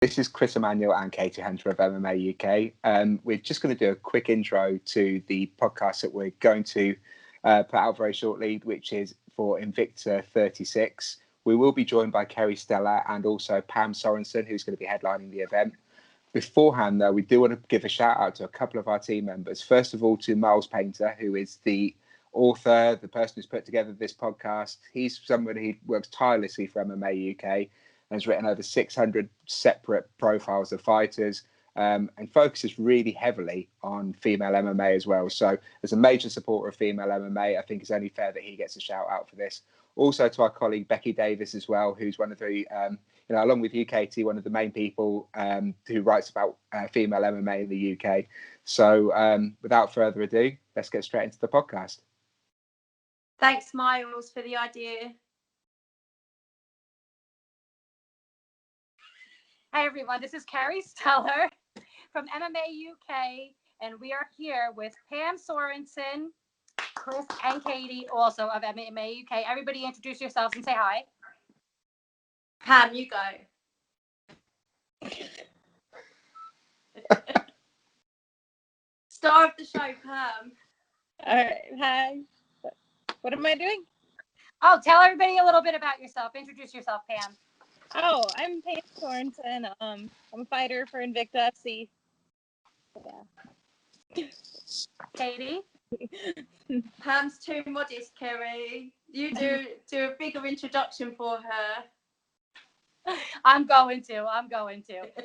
This is Chris Emanuel and Katie Hunter of MMA UK. We're just going to do a quick intro to the podcast that we're going to put out very shortly, which is for Invicta 36. We will be joined by Kerry Stella and also Pam Sorenson, who's going to be headlining the event. Beforehand, though, we do want to give a shout out to a couple of our team members. First of all, to Miles Painter, who is the author, the person who's put together this podcast. He's somebody who works tirelessly for MMA UK and has written over 600 separate profiles of fighters and focuses really heavily on female MMA as well. So as a major supporter of female MMA, I think it's only fair that he gets a shout out for this. Also to our colleague Becky Davis as well, who's one of the, along with you, Katie, one of the main people who writes about female MMA in the UK. So without further ado, let's get straight into the podcast. Thanks, Miles, for the idea. Hi, everyone. This is Kerry Stella from MMA UK, and we are here with Pam Sorenson, Chris, and Katie, also of MMA UK. Everybody introduce yourselves and say hi. Pam, you go. Star of the show, Pam. All right. Hi. What am I doing? Oh, tell everybody a little bit about yourself. Introduce yourself, Pam. Oh, I'm Pam Sorenson. I'm a fighter for Invicta FC. Yeah. Katie? Pam's too modest, Kerry. You do a bigger introduction for her. I'm going to.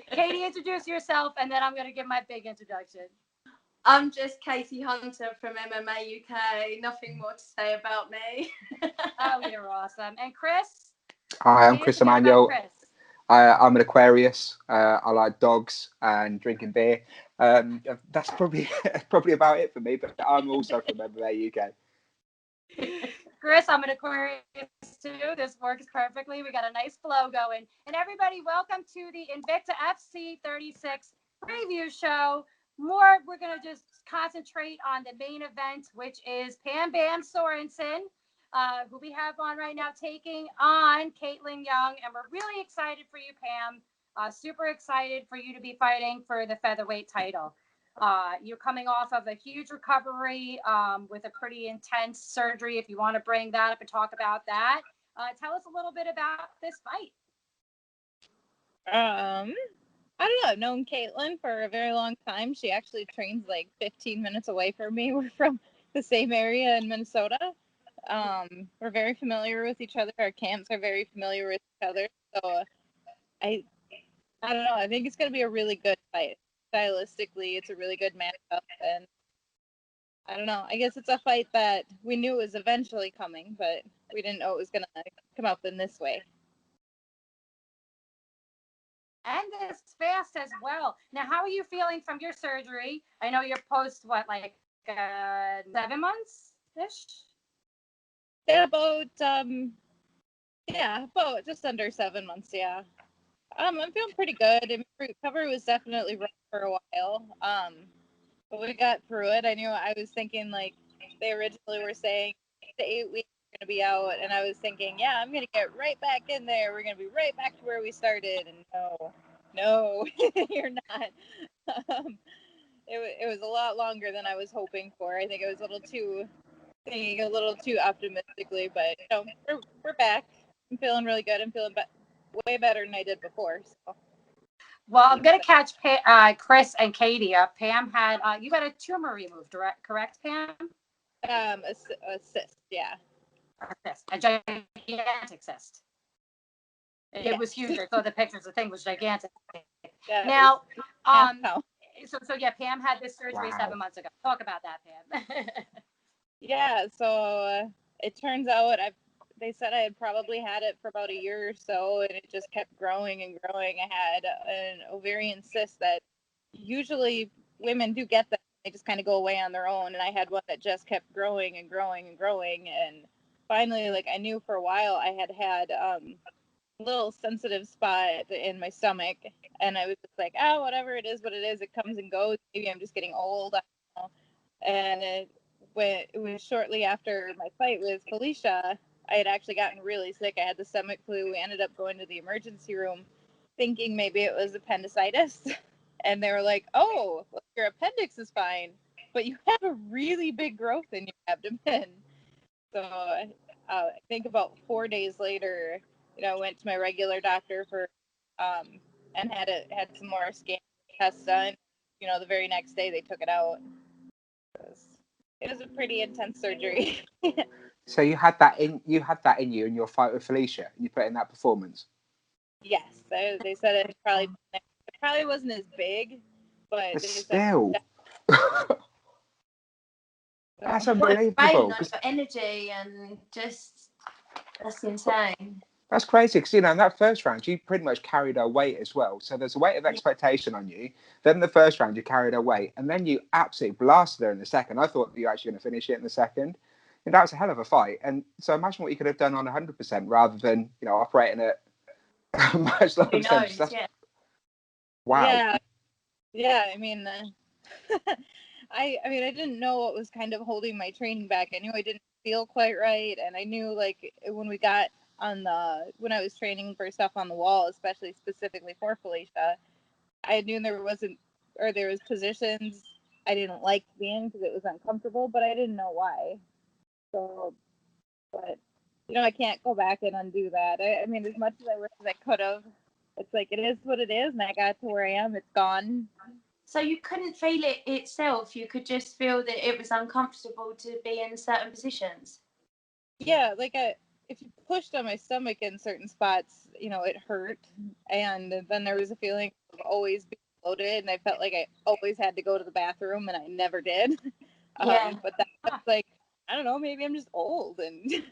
Katie, introduce yourself, and then I'm going to give my big introduction. I'm just Katie Hunter from MMA UK. Nothing more to say about me. Oh, you're awesome. And Chris? Hi, I'm Chris Emanuel. I'm an Aquarius. I like dogs and drinking beer. That's probably about it for me, but I'm also from MMA UK. Chris, I'm an Aquarius too. This works perfectly. We got a nice flow going. And everybody, welcome to the Invicta FC 36 preview show. We're going to just concentrate on the main event, which is Pam Sorenson, who we have on right now, taking on Caitlin Young. And we're really excited for you, Pam. Super excited for you to be fighting for the featherweight title. You're coming off of a huge recovery with a pretty intense surgery. If you want to bring that up and talk about that, tell us a little bit about this fight. I don't know. I've known Caitlin for a very long time. She actually trains like 15 minutes away from me. We're from the same area in Minnesota. We're very familiar with each other. Our camps are very familiar with each other. So I don't know. I think it's going to be a really good fight. Stylistically, it's a really good matchup. And I don't know. I guess it's a fight that we knew was eventually coming, but we didn't know it was going to come up in this way. And this fast as well. Now, how are you feeling from your surgery? I know you're post, 7 months-ish? Yeah, about just under 7 months, yeah. I'm feeling pretty good. Recovery was definitely rough for a while. But we got through it. I was thinking, like, they originally were saying 6 to 8 weeks we're going to be out, and I was thinking, yeah, I'm going to get right back in there. We're going to be right back to where we started, and no, you're not. It was a lot longer than I was hoping for. I think I was thinking a little too optimistically, but we're back. I'm feeling really good. I'm feeling way better than I did before. So. Well, I'm going to catch Chris and Katie up. Pam had, you got a tumor removed, correct, Pam? A cyst, yeah. A gigantic cyst. It was huge. I saw the pictures. The thing was gigantic. Yeah, now, so yeah, Pam had this surgery 7 months ago. Talk about that, Pam. Yeah, so it turns out they said I had probably had it for about a year or so, and it just kept growing and growing. I had an ovarian cyst that usually women do get that. They just kind of go away on their own, and I had one that just kept growing and growing and growing, and finally, like, I knew for a while I had a little sensitive spot in my stomach, and I was just like, whatever it is, what it is, it comes and goes. Maybe I'm just getting old, I don't know. And it was shortly after my fight with Felicia. I had actually gotten really sick. I had the stomach flu. We ended up going to the emergency room, thinking maybe it was appendicitis. And they were like, oh, well, your appendix is fine, but you have a really big growth in your abdomen. So I think about 4 days later, I went to my regular doctor for, and had some more scan tests done. The very next day they took it out. It was a pretty intense surgery. So you had that in you in your fight with Felicia. You put in that performance. Yes, they said it probably wasn't as big, but still. That's What a unbelievable. drain on your energy and just that's insane. That's crazy because in that first round you pretty much carried her weight as well. So there's a weight of expectation on you. Then the first round you carried her weight, and then you absolutely blasted her in the second. I thought you were actually going to finish it in the second, and that was a hell of a fight. And so imagine what you could have done on 100% rather than operating at a much lower percentage. Yeah. Wow. Yeah. I mean, I didn't know what was kind of holding my training back. I knew I didn't feel quite right, and I knew like when I was training for stuff on the wall, especially specifically for Felicia, I knew there was positions I didn't like being because it was uncomfortable, but I didn't know why. So, but I can't go back and undo that. I mean, as much as I wish I could have, it's like it is what it is, and I got to where I am. It's gone. So you couldn't feel it itself. You could just feel that it was uncomfortable to be in certain positions. Yeah, like if you pushed on my stomach in certain spots, it hurt. And then there was a feeling of always being bloated, and I felt like I always had to go to the bathroom, and I never did. Yeah. But that's like, I don't know, maybe I'm just old and.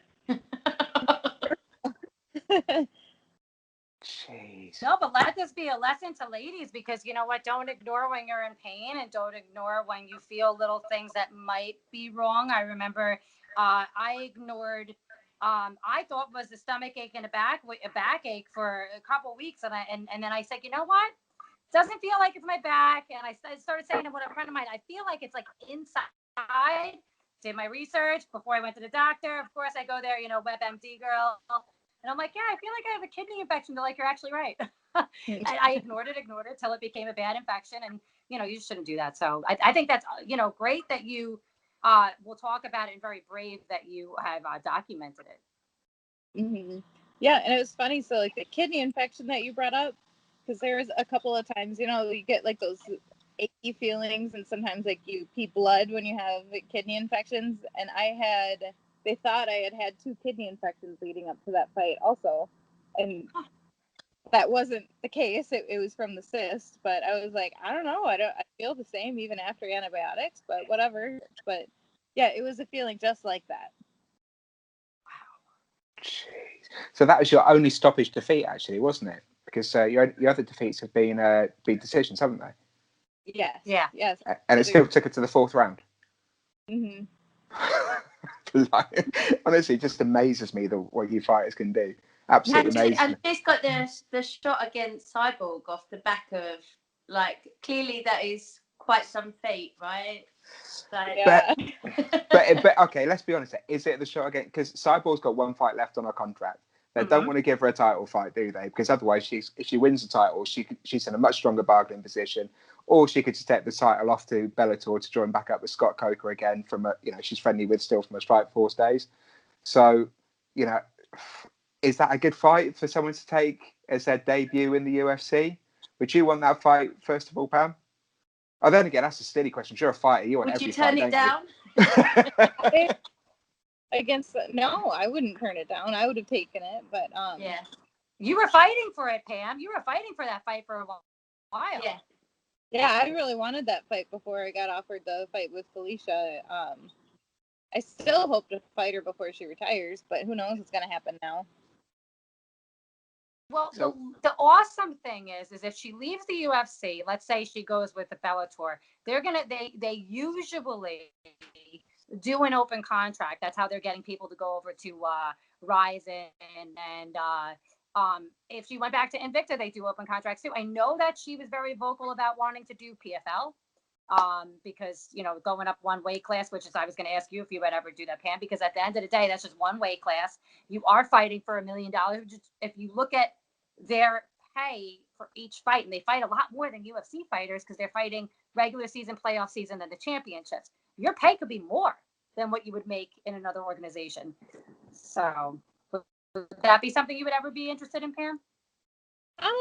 Jeez. No, but let this be a lesson to ladies because you know what? Don't ignore when you're in pain and don't ignore when you feel little things that might be wrong. I remember I ignored, I thought was a stomach ache and a backache for a couple weeks. And then I said, you know what? Doesn't feel like it's my back. And I started saying to a friend of mine, I feel like it's like inside. Did my research before I went to the doctor. Of course, I go there, WebMD girl. And I'm like, yeah, I feel like I have a kidney infection. They're like, you're actually right. And I ignored it till it became a bad infection. And, you shouldn't do that. So I think that's, great that you will talk about it and very brave that you have documented it. Mm-hmm. Yeah. And it was funny. So like the kidney infection that you brought up, because there was a couple of times, you get like those achy feelings and sometimes like you pee blood when you have kidney infections. And they thought I had 2 kidney infections leading up to that fight also. And that wasn't the case. It was from the cyst, but I was like, I don't know. I feel the same even after antibiotics, but whatever. But yeah, it was a feeling just like that. Wow. Jeez. So that was your only stoppage defeat, actually, wasn't it? Because your other defeats have been decisions, haven't they? Yes. Yeah. Yes. And it still took it to the 4th round. Mm-hmm. Honestly, it just amazes me what you fighters can do. Absolutely amazing. And just got the shot against Cyborg off the back of, like, clearly that is quite some feat, right? Like, yeah. But okay, let's be honest. Is it the shot again? Because Cyborg's got 1 fight left on her contract. They don't want to give her a title fight, do they? Because otherwise, if she wins the title, she's in a much stronger bargaining position. Or she could just take the title off to Bellator to join back up with Scott Coker again from she's friendly with still from her Strikeforce days. So, is that a good fight for someone to take as their debut in the UFC? Would you want that fight first of all, Pam? Oh, then again, that's a silly question. You're a fighter. You want would every you turn fight, it down? No, I wouldn't turn it down. I would have taken it, but yeah. You were fighting for it, Pam. You were fighting for that fight for a while. Yeah. Yeah, I really wanted that fight before I got offered the fight with Felicia. I still hope to fight her before she retires, but who knows what's going to happen now. Well, the awesome thing is if she leaves the UFC, let's say she goes with the Bellator, they usually do an open contract. That's how they're getting people to go over to Rise and if she went back to Invicta, they do open contracts too. I know that she was very vocal about wanting to do PFL because, going up 1 weight class, which is, I was going to ask you if you would ever do that, Pam, because at the end of the day, that's just 1 weight class. You are fighting for $1 million. If you look at their pay for each fight, and they fight a lot more than UFC fighters because they're fighting regular season, playoff season, and the championships. Your pay could be more than what you would make in another organization. So would that be something you would ever be interested in, Pam? I'm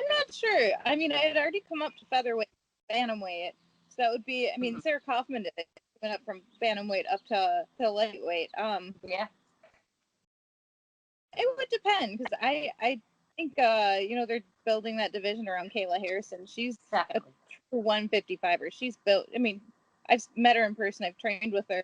not sure. I mean, I had already come up to featherweight, bantamweight, so that would be. I mean, Sarah Kaufman did it. Went up from bantamweight up to lightweight. Yeah. It would depend because I think they're building that division around Kayla Harrison. She's Definitely. a 155er. She's built. I mean, I've met her in person. I've trained with her.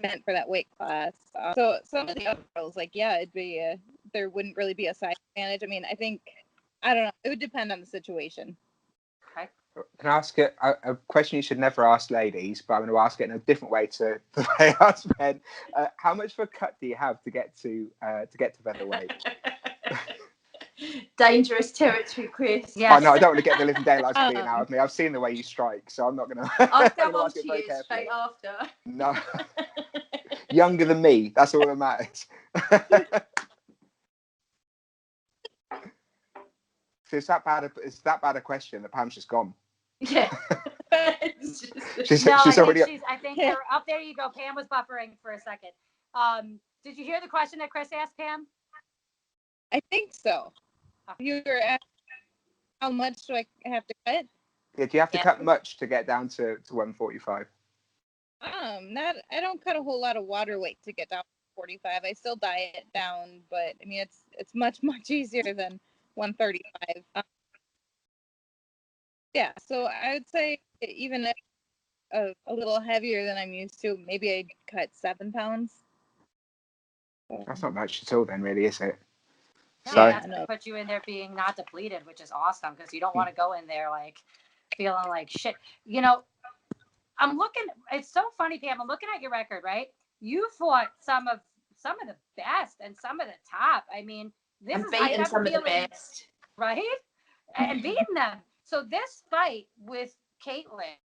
Meant for that weight class. So some of the other girls, like, yeah, it'd be there wouldn't really be a size advantage. I mean, I don't know. It would depend on the situation. Okay. Can I ask a question you should never ask ladies, but I'm going to ask it in a different way to the way I asked men. How much of a cut do you have to get to featherweight? Dangerous territory, Chris. Yeah. I know I don't want to get the living daylights beaten out of me. I've seen the way you strike, so I'm not going to. I'll come on to you straight after. No, younger than me. That's all that matters. So it's that bad a question that Pam's just gone. Yeah. she's No, already. I think up there you go. Pam was buffering for a second. Did you hear the question that Chris asked, Pam? I think so. You were asking how much do I have to cut? Yeah, do you have to cut much to get down to 145? I don't cut a whole lot of water weight to get down to 45. I still diet down, but I mean it's much easier than 135. Yeah, so I would say even if a little heavier than I'm used to, maybe I'd cut 7 pounds. That's not much at all, then, really, is it? No, So that's going to put you in there being not depleted, which is awesome because you don't want to go in there like feeling like shit. You know, I'm looking. It's so funny, Pam. I'm looking at your record, right? You fought some of the best and some of the top. I mean, this is beating some of the best, right? And beating them. So this fight with Caitlin,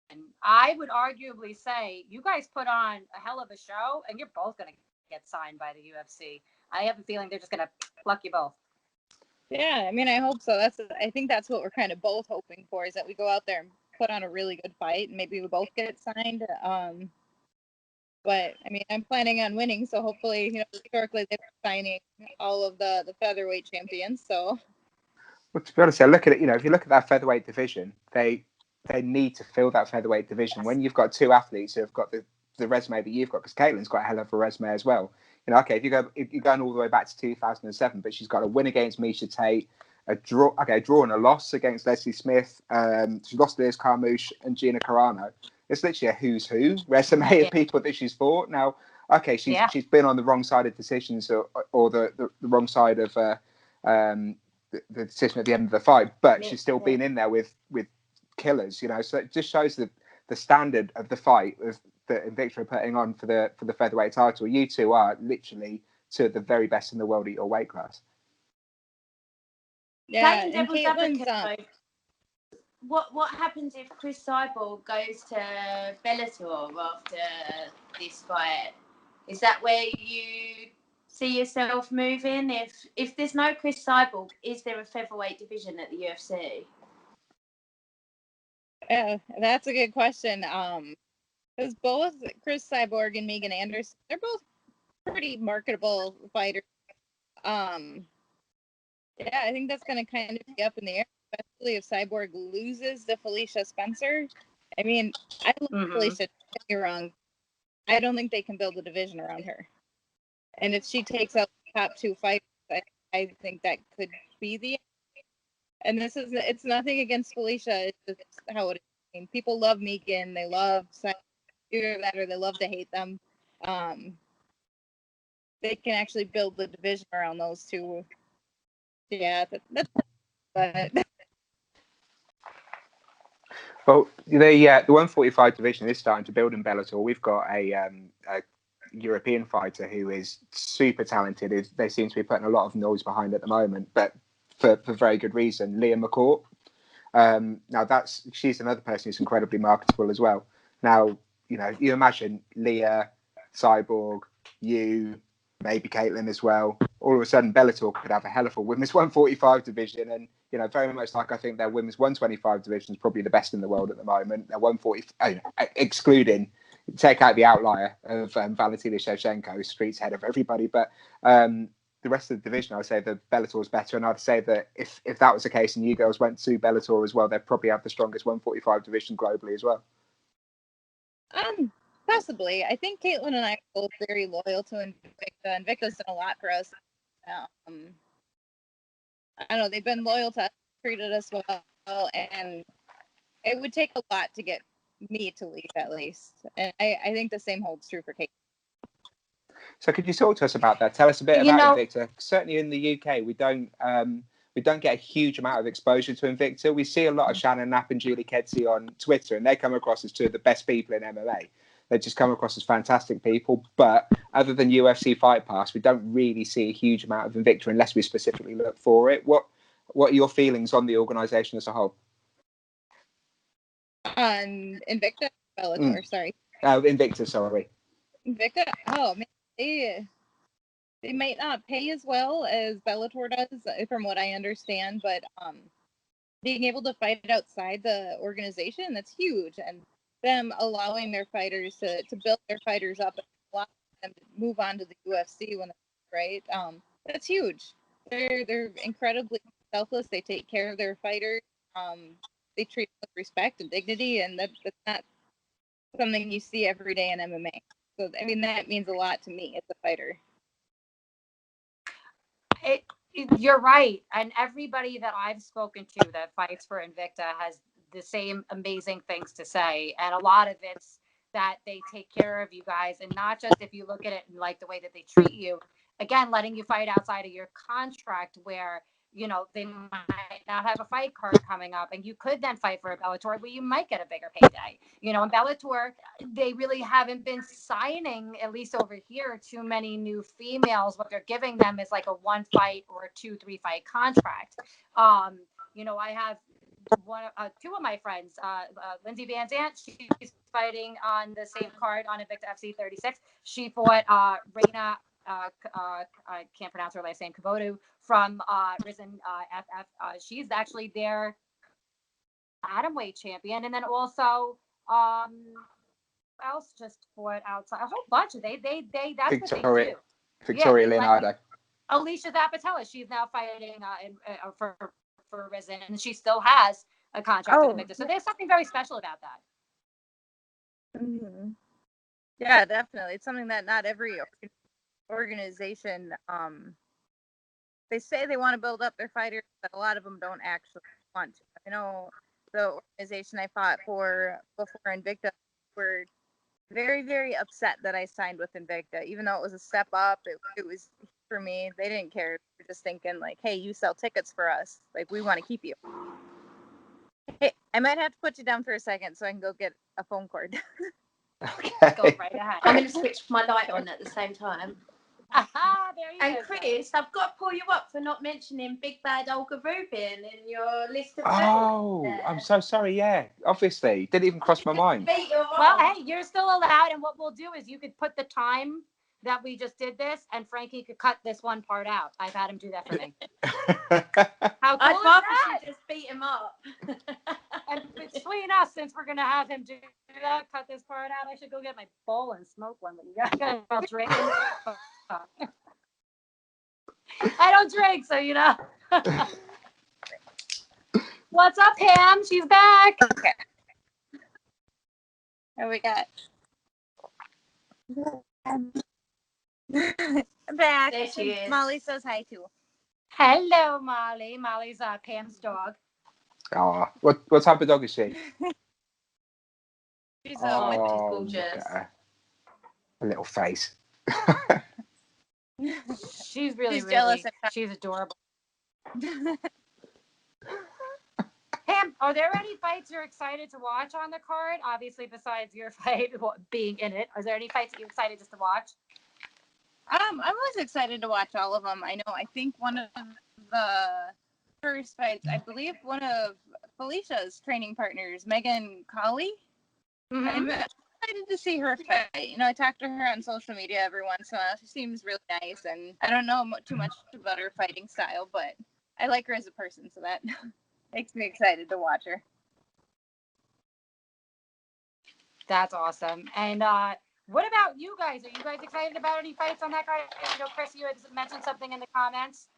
I would arguably say you guys put on a hell of a show, and you're both going to get signed by the UFC. I have a feeling they're just going to pluck you both. Yeah, I mean, I hope so. I think that's what we're kind of both hoping for, is that we go out there and put on a really good fight, and maybe we both get signed. But I mean, I'm planning on winning, so hopefully, historically they're signing all of the featherweight champions. So, well, to be honest, I look at it. If you look at that featherweight division, they need to fill that featherweight division. When you've got two athletes who have got the resume that you've got, because Caitlin's got a hell of a resume as well. Okay, if you're going all the way back to 2007, but she's got a win against Misha Tate, a draw and a loss against Leslie Smith. She lost to Liz Carmouche and Gina Carano. It's literally a who's who resume of people that she's fought. Now, okay, she's been on the wrong side of decisions or the wrong side of the decision at the end of the fight, but she's still been in there with killers. So it just shows the standard of the fight that Invicta are putting on for the featherweight title. You two are literally two of the very best in the world at your weight class. Yeah, and Caitlin's what happens if Chris Cyborg goes to Bellator after this fight? Is that where you see yourself moving? If there's no Chris Cyborg, is there a featherweight division at the UFC? Yeah, that's a good question. Because both Chris Cyborg and Megan Anderson, they're both pretty marketable fighters. Yeah, I think that's going to kind of be up in the air, especially if Cyborg loses to Felicia Spencer. I mean, I love Felicia, don't get me wrong. I don't think they can build a division around her. And if she takes out the top 2 fighters, I think that could be the end. And it's nothing against Felicia. It's just how it is. I mean, people love Megan. They love Cyborg. Either that or they love to hate them. They can actually build the division around those two. Yeah, that's but well, the 145 division is starting to build in Bellator. We've got a European fighter who is super talented. They seem to be putting a lot of noise behind at the moment, but for very good reason. Leah McCourt. Now she's another person who's incredibly marketable as well. Now, you imagine Leah Cyborg, you, maybe Caitlin as well. All of a sudden, Bellator could have a hell of a women's 145 division, and very much like I think their women's 125 division is probably the best in the world at the moment. Their 140, excluding take out the outlier of Valentina Shevchenko, who's streets ahead of everybody, but the rest of the division, I would say that Bellator is better, and I'd say that if that was the case and you girls went to Bellator as well, they'd probably have the strongest 145 division globally as well. Possibly. I think Caitlin and I are both very loyal to Invicta. Invicta's done a lot for us. I don't know, they've been loyal to us, treated us well, and it would take a lot to get me to leave, at least. And I think the same holds true for Caitlin. So could you talk to us about that? Tell us a bit about Invicta. Certainly in the UK, we don't get a huge amount of exposure to Invicta. We see a lot of Shannon Knapp and Julie Kedzie on Twitter, and they come across as two of the best people in MMA. They just come across as fantastic people. But other than UFC Fight Pass, we don't really see a huge amount of Invicta unless we specifically look for it. What are your feelings on the organisation as a whole? On Invicta? Bellator, sorry. Invicta, sorry. Invicta? Oh, man. They might not pay as well as Bellator does, from what I understand, but being able to fight outside the organization, that's huge. And them allowing their fighters to build their fighters up and allow them to move on to the UFC when they're right, that's huge. They're incredibly selfless. They take care of their fighters. They treat them with respect and dignity, and that's not something you see every day in MMA. So, I mean, that means a lot to me as a fighter. You're right. And everybody that I've spoken to that fights for Invicta has the same amazing things to say. And a lot of it's that they take care of you guys. And not just if you look at it in like the way that they treat you, again, letting you fight outside of your contract where, they might not have a fight card coming up and you could then fight for a Bellator where you might get a bigger payday. In Bellator, they really haven't been signing, at least over here, too many new females. What they're giving them is like a 1 fight or a 2-3 fight contract. I have two of my friends, Lindsay Van Zant, she's fighting on the same card on Invicta FC 36. She fought Reina, I can't pronounce her last name, Kavodu, from Risen FF. She's actually their atomweight champion. And then also, else just fought outside? A whole bunch of that's what they do. Victoria Leonardo. Alicia Zapatella, she's now fighting for Risen, and she still has a contract with Invicta. So there's something very special about that. Mm-hmm. Yeah, definitely. It's something that not every organization, they say they want to build up their fighters, but a lot of them don't actually want to. I know the organization I fought for before Invicta were very, very upset that I signed with Invicta, even though it was a step up. It was for me. They didn't care. They were just thinking like, hey, you sell tickets for us. Like, we want to keep you. Hey, I might have to put you down for a second so I can go get a phone cord. Okay. Go right ahead. I'm going to switch my light on at the same time. Aha, there you go. And Chris, I've got to pull you up for not mentioning Big Bad Olga Rubin in your list of Oh, I'm so sorry. Yeah, obviously. Didn't even cross my mind. Well, hey, you're still allowed. And what we'll do is you could put the time that we just did this, and Frankie could cut this one part out. I've had him do that for me. How cool I'd is rather that? she just beat him up. And between us, since we're going to have him do that, cut this part out, I should go get my bowl and smoke one when you guys are drinking. I don't drink, so What's up, Pam? She's back. Okay. And we got back. There she is. Molly says hi too. Hello, Molly. Molly's Pam's dog. Oh, what type of dog is she? She's she's gorgeous. A little face. She's really jealous. She's adorable. Pam, are there any fights you're excited to watch on the card? Obviously, besides your fight being in it, are there any fights that you're excited just to watch? I'm always excited to watch all of them. I think one of the first fights, I believe one of Felicia's training partners, Megan Colley. Mm-hmm. excited to see her fight. You know, I talk to her on social media every once in a while. She seems really nice, and I don't know too much about her fighting style, but I like her as a person, so that makes me excited to watch her. That's awesome. And what about you guys? Are you guys excited about any fights on that card? I know, Chris, you had mentioned something in the comments.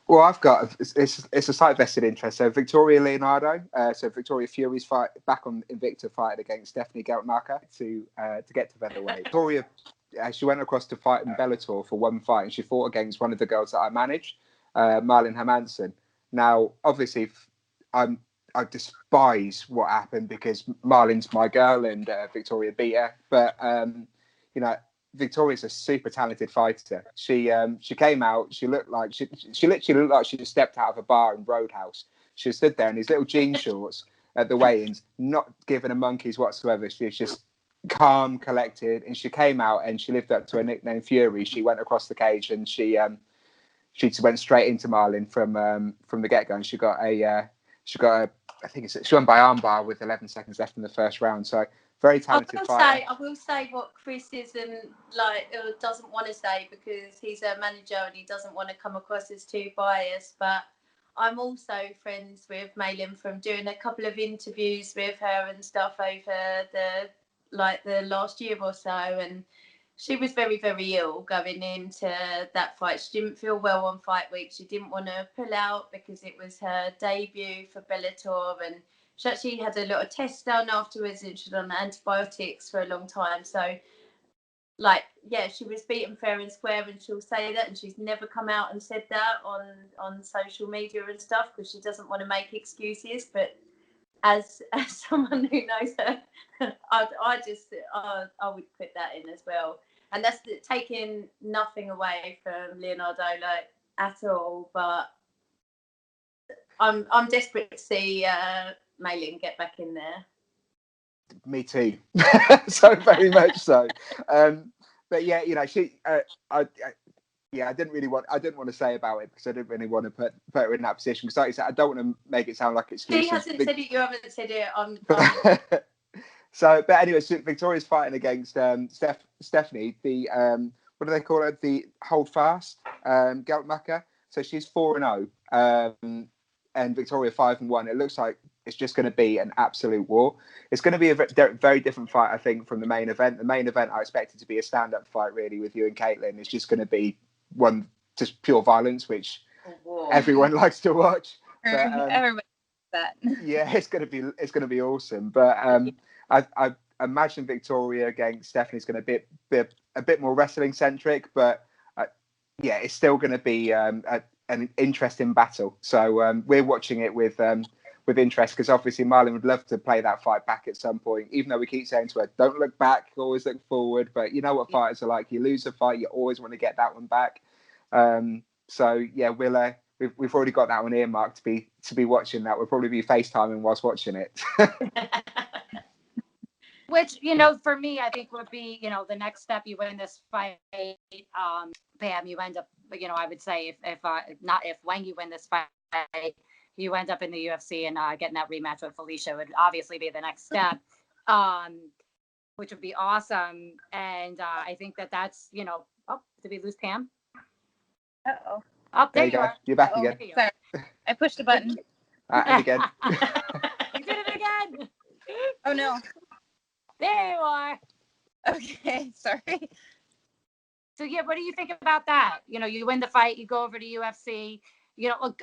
Well, I've got it's a slight vested interest. So Victoria Leonardo, so Victoria Fury's fight back on Invicta, fighting against Stephanie Geltmacher to get to featherweight. Victoria, she went across to fight in Bellator for one fight, and she fought against one of the girls that I manage, Marlon Hermansen. Now, obviously, I despise what happened because Marlon's my girl and Victoria beat her, but you know. Victoria's a super talented fighter. She came out. She looked like she literally looked like she just stepped out of a bar in Roadhouse. She stood there in these little jean shorts at the weigh-ins, not giving a monkeys whatsoever. She was just calm, collected, and she came out and she lived up to her nickname Fury. She went across the cage and she went straight into Marlon from the get-go. And she got a I think she won by armbar with 11 seconds left in the first round. So. Very talented fighter. I will say what Chris isn't like, or doesn't want to say because he's a manager and he doesn't want to come across as too biased. But I'm also friends with Maylin from doing a couple of interviews with her and stuff over the last year or so, and she was very, very ill going into that fight. She didn't feel well on fight week. She didn't want to pull out because it was her debut for Bellator, and she actually had a lot of tests done afterwards, and she'd on antibiotics for a long time. So, she was beaten fair and square, and she'll say that, and she's never come out and said that on social media and stuff because she doesn't want to make excuses. But as someone who knows her, I would put that in as well. And that's taking nothing away from Leonardo at all, but I'm desperate to see Maylin get back in there. Me too. So very much so. But yeah, I didn't want to say about it because I didn't really want to put her in that position. Because like I said, I don't want to make it sound like excuses. She hasn't said it. You haven't said it. So, but anyway, so Victoria's fighting against Stephanie. The what do they call her? The hold fast Geltmacher. So she's 4-0, and Victoria 5-1. It looks like it's just going to be an absolute war. It's going to be a very different fight, I think, from the main event. The main event I expect it to be a stand-up fight, really, with you and Caitlin. It's just going to be one just pure violence, which everyone likes to watch. But, everybody that. Yeah, it's going to be awesome. But I imagine Victoria against Stephanie's going to be a bit more wrestling centric, but it's still going to be an interesting battle. So we're watching it with interest because obviously Marlon would love to play that fight back at some point. Even though we keep saying to her, "Don't look back, always look forward." But you know what fighters are like. You lose a fight, you always want to get that one back. So yeah, we've already got that one earmarked to be watching that. We'll probably be FaceTiming whilst watching it. Which, for me, I think would be, the next step. You win this fight, Pam, you end up, I would say when you win this fight, you end up in the UFC and getting that rematch with Felicia would obviously be the next step, which would be awesome. And I think that's, did we lose Pam? Uh-oh. Oh, there you are. You're back again. Sorry. I pushed a button. And again. You did it again. Oh, no. There you are. Okay, sorry. So, yeah, what do you think about that? You win the fight, you go over to UFC. Look,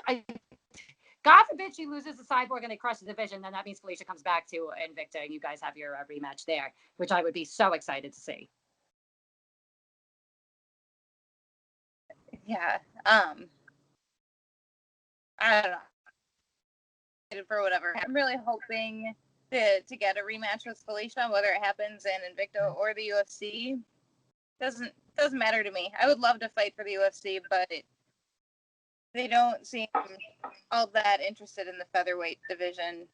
God forbid she loses the Cyborg and they crush the division, then that means Felicia comes back to Invicta and you guys have your rematch there, which I would be so excited to see. Yeah. I don't know. For whatever. I'm really hoping to get a rematch with Felicia, whether it happens in Invicta or the UFC. Doesn't matter to me. I would love to fight for the UFC, but they don't seem all that interested in the featherweight division,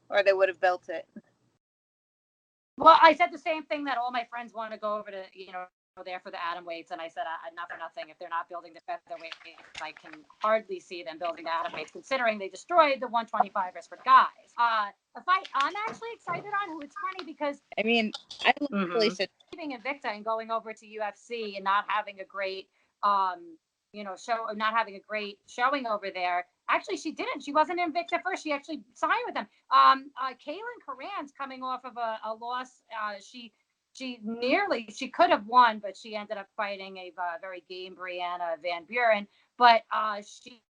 or they would have built it. Well, I said the same thing that all my friends want to go over to, there for the atom weights, and I said, not for nothing. If they're not building the featherweight, I can hardly see them building the atom weights, considering they destroyed the 125ers for guys. A fight I'm actually excited on. Who it's funny because I mean, I literally should leaving Invicta and going over to UFC and not having a great not having a great showing over there. Actually, she didn't. She wasn't Invicta first. She actually signed with them. Kaylin Karan's coming off of a loss. She could have won, but she ended up fighting a very game Brianna Van Buren. But she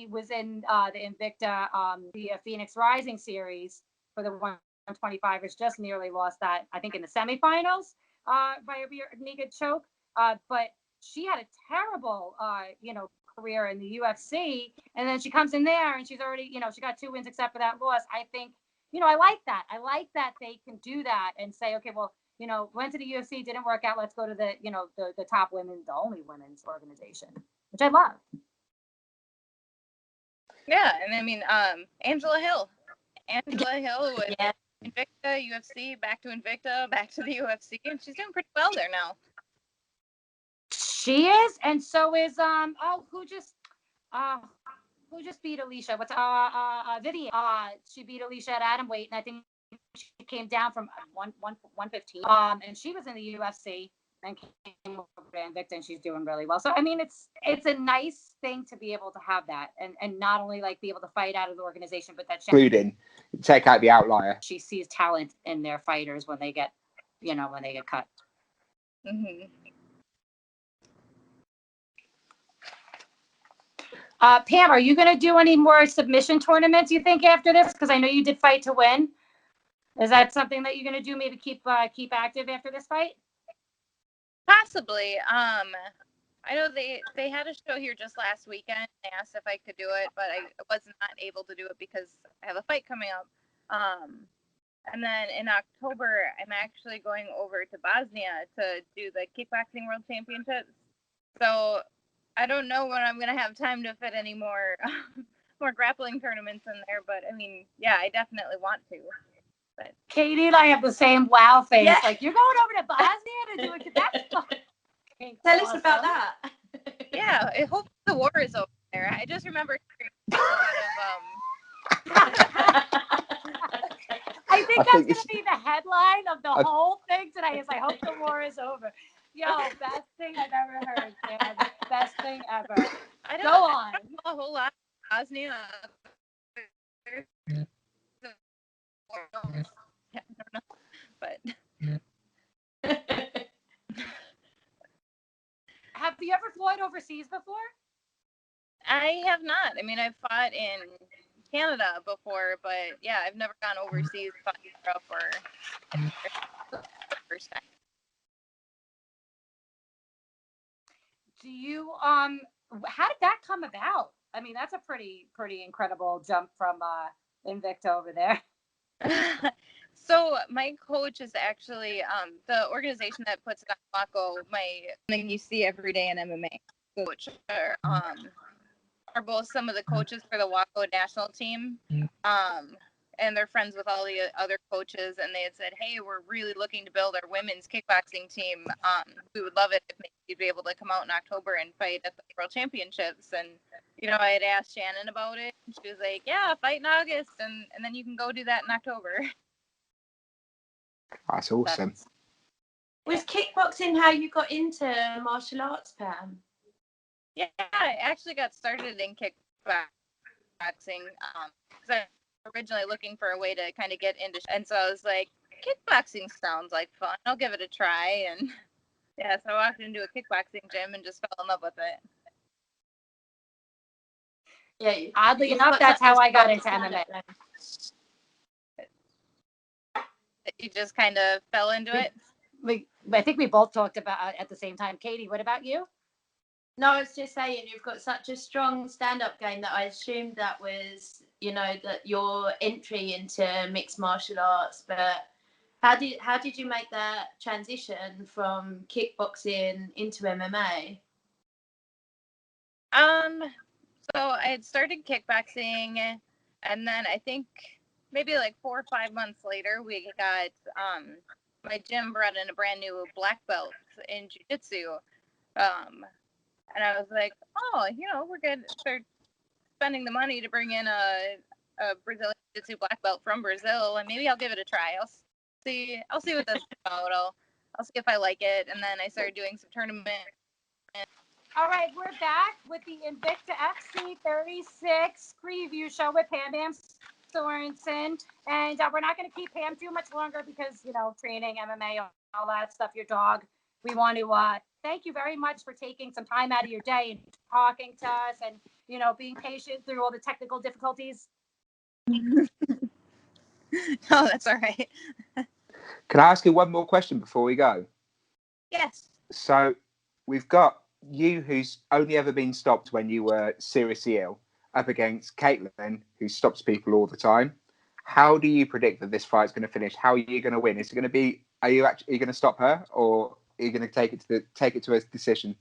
was in the Invicta, the Phoenix Rising series for the 125ers. Just nearly lost that, I think, in the semifinals by a rear naked choke. But she had a terrible, career in the UFC, and then she comes in there and she's already, she got 2 wins except for that loss. I think, I like that. I like that they can do that and say, okay, well, went to the UFC, didn't work out. Let's go to the, the top women's, the only women's organization, which I love. Yeah, and I mean, Angela Hill was Invicta, UFC, back to Invicta, back to the UFC, and she's doing pretty well there now. She is, and so is who just beat Alicia? What's Vivian? She beat Alicia at atomweight, and I think she came down from 115. And she was in the UFC and came over to Invicta, and she's doing really well. So I mean, it's a nice thing to be able to have that, and not only like be able to fight out of the organization, but that including take out the outlier. She sees talent in their fighters when they get cut. Mm-hmm. Pam, are you going to do any more submission tournaments, you think, after this? Because I know you did Fight to Win. Is that something that you're going to do? Maybe keep active after this fight? Possibly. I know they had a show here just last weekend. They asked if I could do it, but I was not able to do it because I have a fight coming up. And then in October, I'm actually going over to Bosnia to do the Kickboxing World Championships. So I don't know when I'm going to have time to fit any more grappling tournaments in there, but I mean, yeah, I definitely want to. But Katie and I have the same wow face. Yeah. Like, you're going over to Bosnia to do it? That's fucking Tell us about that. Yeah, I hope the war is over there. I just remember hearing I think that's going to be the headline of the whole thing today is I hope the war is over. Yo, best thing I've ever heard, man. Best thing ever. Go on. I don't know a whole lot of Bosnia. I don't know, but have you ever fought overseas before? I have not. I mean, I've fought in Canada before, but yeah, I've never gone overseas, fought in Europe or the first time. Do you how did that come about? I mean, that's a pretty incredible jump from Invicta over there. So my coach is actually the organization that puts it on Waco, thing you see every day in MMA. Which are both some of the coaches for the Waco national team. And they're friends with all the other coaches, and they had said, hey, we're really looking to build our women's kickboxing team. We would love it if maybe you'd be able to come out in October and fight at the World Championships. And, I had asked Shannon about it, and she was like, yeah, fight in August, and then you can go do that in October. That's awesome. Was kickboxing how you got into martial arts, Pam? Yeah, I actually got started in kickboxing because I originally looking for a way to kind of get into, and so I was like, kickboxing sounds like fun, I'll give it a try. And yeah, so I walked into a kickboxing gym and just fell in love with it. Yeah, oddly enough, that's how I got into MMA. You just kind of fell into it? I think we both talked about it at the same time. Katie, what about you? No, I was just saying you've got such a strong stand-up game that I assumed that was, that your entry into mixed martial arts. But how did you make that transition from kickboxing into MMA? So I had started kickboxing, and then I think maybe like 4 or 5 months later, we got my gym brought in a brand new black belt in jiu-jitsu. And I was like, oh, we're good. They're spending the money to bring in a Brazilian jiu-jitsu black belt from Brazil, and maybe I'll give it a try. I'll see what this is about. I'll see if I like it. And then I started doing some tournament. All right, we're back with the Invicta FC 36 preview show with Pam Sorenson. And we're not going to keep Pam too much longer because, training, MMA, all that stuff, your dog. We want to thank you very much for taking some time out of your day and talking to us and, being patient through all the technical difficulties. No, that's all right. Can I ask you one more question before we go? Yes. So we've got you, who's only ever been stopped when you were seriously ill, up against Caitlin, who stops people all the time. How do you predict that this fight's going to finish? How are you going to win? Is it going to be? Are you going to stop her, or are you going to take it to a decision?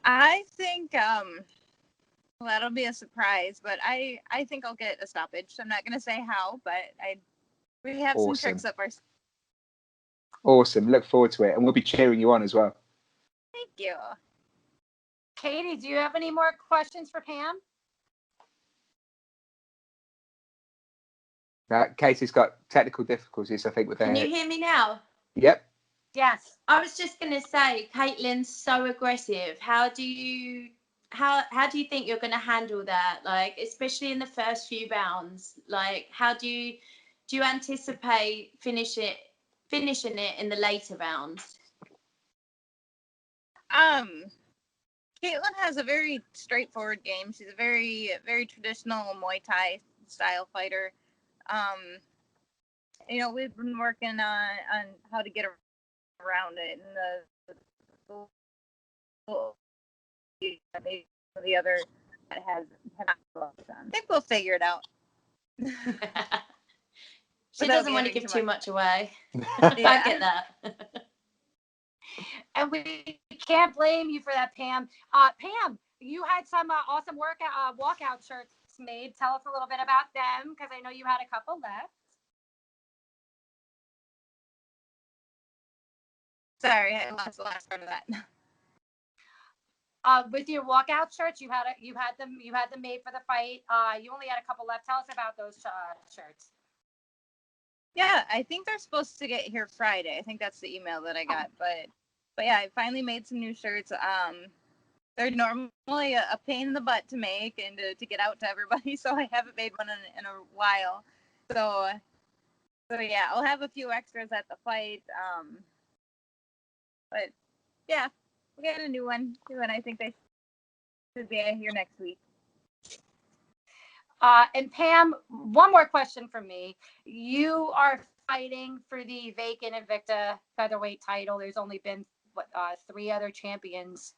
I think that'll be a surprise, but I think I'll get a stoppage. I'm not going to say how, but we have some tricks up our. Awesome. Look forward to it, and we'll be cheering you on as well. Thank you. Katie, do you have any more questions for Pam? Katie's got technical difficulties, I think, with her. Can you hear me now? Yep. Yes. I was just going to say, Caitlin's so aggressive. How do you think you're going to handle that? Like, especially in the first few rounds. Like, how do you anticipate finishing it in the later rounds? Caitlin has a very straightforward game. She's a very, very traditional Muay Thai style fighter. We've been working on how to get around it, and the other that has done. I think we'll figure it out. She doesn't want to give too much away. I get that. And we can't blame you for that, Pam. Pam, you had some awesome walkout shirts made. Tell us a little bit about them, because I know you had a couple left. Sorry, I lost the last part of that. With your walkout shirts, you had them made for the fight. You only had a couple left. Tell us about those shirts. Yeah, I think they're supposed to get here Friday. I think that's the email that I got. But yeah, I finally made some new shirts. They're normally a pain in the butt to make and to get out to everybody, so I haven't made one in a while. So yeah, I'll have a few extras at the fight. But yeah, we got a new one too, and I think they should be here next week. And Pam, one more question from me. You are fighting for the vacant Invicta featherweight title. There's only been 3 other champions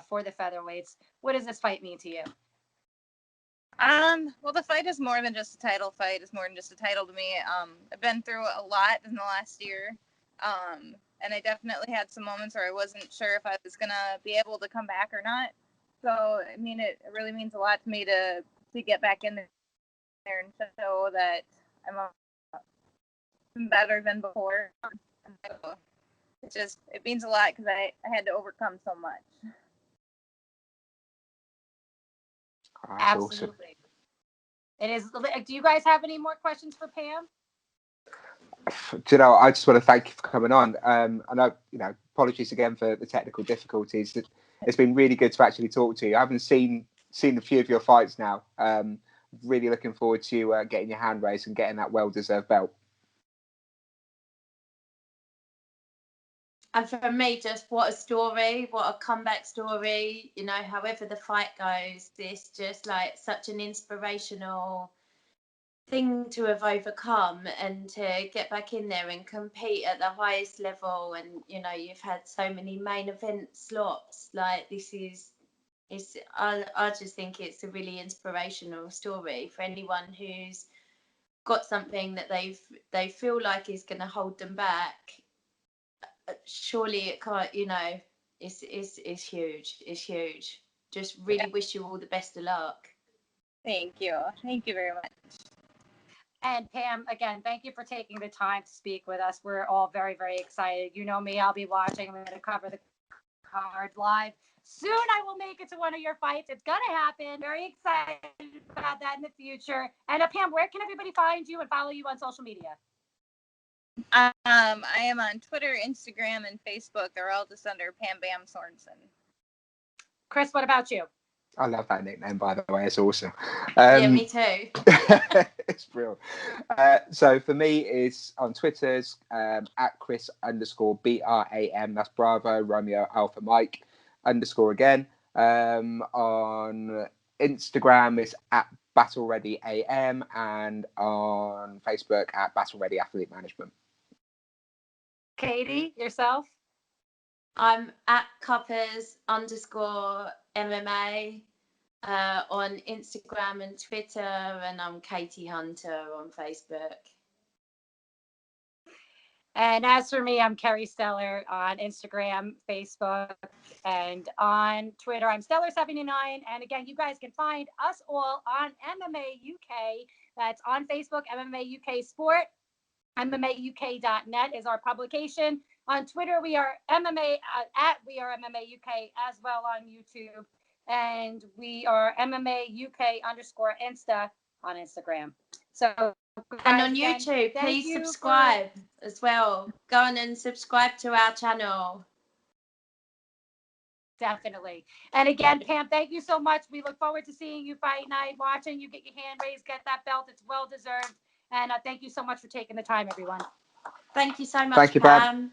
for the featherweights. What does this fight mean to you? Well, the fight is more than just a title fight. It's more than just a title to me. I've been through a lot in the last year. And I definitely had some moments where I wasn't sure if I was going to be able to come back or not. So, I mean, it really means a lot to me to get back in there and show that I'm better than before. It means a lot because I had to overcome so much. Absolutely. Awesome. It is. Do you guys have any more questions for Pam? I just want to thank you for coming on. I know, apologies again for the technical difficulties. It's been really good to actually talk to you. I haven't seen a few of your fights now. Really looking forward to getting your hand raised and getting that well-deserved belt. And for me, just what a story, what a comeback story. However the fight goes, it's just like such an inspirational thing to have overcome and to get back in there and compete at the highest level. And you've had so many main event slots. Like I just think it's a really inspirational story for anyone who's got something that they feel like is going to hold them back. Surely it can't. It's huge. It's huge. Just really wish you all the best of luck. Thank you very much. And Pam, again, thank you for taking the time to speak with us. We're all very, very excited. You know me, I'll be watching. I'm going to cover the card live. Soon I will make it to one of your fights. It's going to happen. Very excited about that in the future. And Pam, where can everybody find you and follow you on social media? I am on Twitter, Instagram, and Facebook. They're all just under Pam Sorenson. Chris, what about you? I love that nickname, by the way. It's awesome. Yeah, me too. It's brilliant. So for me, it's on Twitter's at Chris_BRAM. That's Bravo Romeo Alpha Mike _ again. On Instagram, it's at Battle Ready AM, and on Facebook at Battle Ready Athlete Management. Katie, yourself? I'm at Cuppers_MMA on Instagram and Twitter, and I'm Katie Hunter on Facebook. And as for me, I'm Kerry Stellar on Instagram, Facebook, and on Twitter. I'm Stellar79. And again, you guys can find us all on MMA UK. That's on Facebook, MMA UK Sport. MMAUK.net is our publication. On Twitter, we are MMA We Are MMA UK, as well on YouTube. And we are MMA UK _Insta on Instagram. So, and on YouTube, please subscribe as well. Go on and subscribe to our channel. Definitely. And again, Pam, thank you so much. We look forward to seeing you fight night, watching you get your hand raised, get that belt. It's well deserved. And thank you so much for taking the time, everyone. Thank you so much, Thank you, Pam.